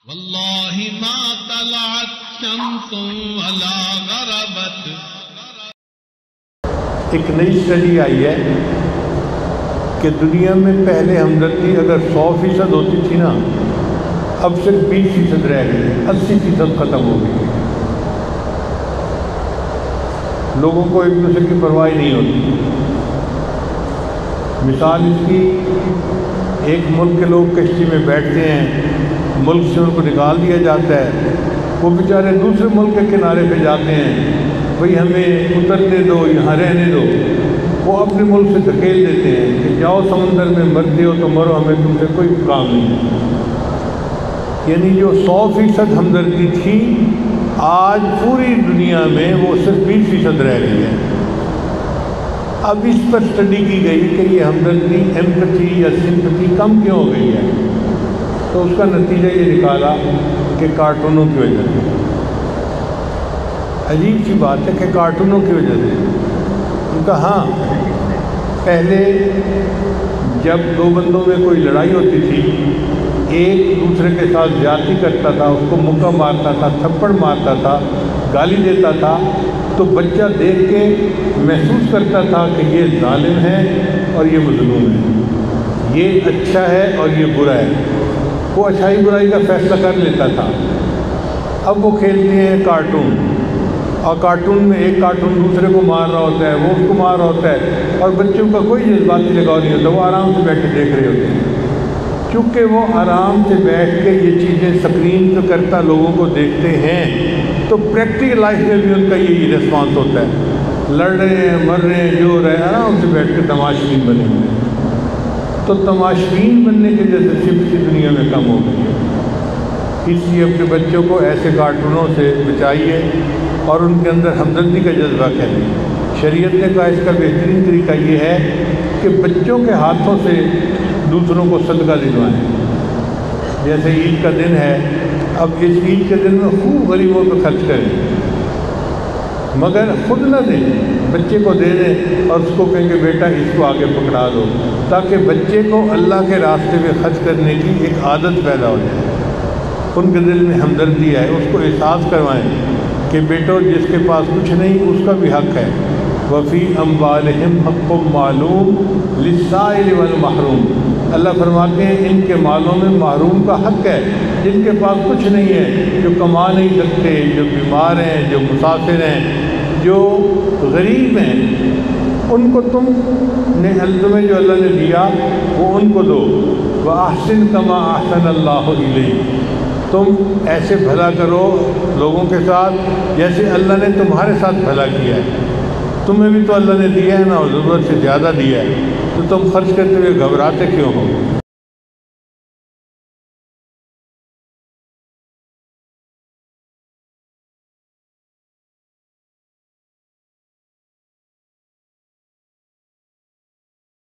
واللہ ما طلعت شمس ولا غربت. ایک نئی اسٹڈی آئی ہے کہ دنیا میں پہلے ہمدردی اگر 100% ہوتی تھی نا، اب صرف 20% رہ گئی، 80% ختم ہو گئی. لوگوں کو ایک دوسرے کی پرواہ نہیں ہوتی. مثال اس کی، ایک ملک کے لوگ کشتی میں بیٹھتے ہیں، ملک سے ان کو نکال دیا جاتا ہے، وہ بیچارے دوسرے ملک کے کنارے پہ جاتے ہیں، بھئی ہمیں اترنے دو، یہاں رہنے دو. وہ اپنے ملک سے دھکیل دیتے ہیں کہ جاؤ سمندر میں، مرتے ہو تو مرو، ہمیں تم سے کوئی کام نہیں ہے. یعنی جو 100% ہمدردی تھی، آج پوری دنیا میں وہ صرف 20% رہ گئی ہے. اب اس پر اسٹڈی کی گئی کہ یہ ہمدردی، ایمپتھی یا سمپتھی کم کیوں ہو گئی ہے. تو اس کا نتیجہ یہ نکالا کہ کارٹونوں کی وجہ سے. عجیب سی بات ہے کہ کارٹونوں کی وجہ سے. ان کا ہاں، پہلے جب دو بندوں میں کوئی لڑائی ہوتی تھی، ایک دوسرے کے ساتھ زیادتی کرتا تھا، اس کو مکہ مارتا تھا، تھپڑ مارتا تھا، گالی دیتا تھا، تو بچہ دیکھ کے محسوس کرتا تھا کہ یہ ظالم ہے اور یہ مظلوم ہے، یہ اچھا ہے اور یہ برا ہے. وہ اچھائی برائی کا فیصلہ کر لیتا تھا. اب وہ کھیلتے ہیں کارٹون، اور کارٹون میں ایک کارٹون دوسرے کو مار رہا ہوتا ہے، وہ اس کو مار رہا ہوتا ہے، اور بچوں کا کوئی جذباتی لگاؤ نہیں ہوتا، وہ آرام سے بیٹھ کے دیکھ رہے ہوتے ہیں. چونکہ وہ آرام سے بیٹھ کے یہ چیزیں اسکرین پہ کرتا لوگوں کو دیکھتے ہیں، تو پریکٹیکل لائف میں بھی ان کا یہی رسپانس ہوتا ہے. لڑ رہے ہیں، مر رہے ہیں، جو رہے، آرام سے بیٹھ کے تماشبین بنے ہوئے ہیں. تو تماشبین بننے کی وجہ سے سمپتھی دنیا میں کم ہو گئی ہے. اس لیے اپنے بچوں کو ایسے کارٹونوں سے بچائیے اور ان کے اندر ہمدردی کا جذبہ کھیلیں. شریعت نے کہا اس کا بہترین طریقہ یہ ہے کہ بچوں کے ہاتھوں سے دوسروں کو صدقہ دلوائیں. جیسے عید کا دن ہے، اب اس عید کے دن میں خوب غریبوں پہ خرچ کریں، مگر خود نہ دیں، بچے کو دے دیں اور اس کو کہیں کہ بیٹا اس کو آگے پکڑا دو، تاکہ بچے کو اللہ کے راستے میں خرچ کرنے کی ایک عادت پیدا ہو جائے. ان کے دل میں ہمدردی آئے، اس کو احساس کروائیں کہ بیٹو جس کے پاس کچھ نہیں اس کا بھی حق ہے. وفی اموالہم حق معلوم للسائل والمحروم. اللہ فرماتے ہیں ان کے مالوں میں محروم کا حق ہے، جن کے پاس کچھ نہیں ہے، جو کما نہیں سکتے، جو بیمار ہیں، جو مسافر ہیں، جو غریب ہیں، ان کو تم نے تمہیں جو اللہ نے دیا وہ ان کو دو. وَأَحْسِن كَمَا أَحْسَنَ اللَّهُ إِلَيْكَ. تم ایسے بھلا کرو لوگوں کے ساتھ جیسے اللہ نے تمہارے ساتھ بھلا کیا ہے. تمہیں بھی تو اللہ نے دیا ہے نا، اور ضرورت سے زیادہ دیا ہے، تو تم خرچ کرتے ہوئے گھبراتے کیوں ہو؟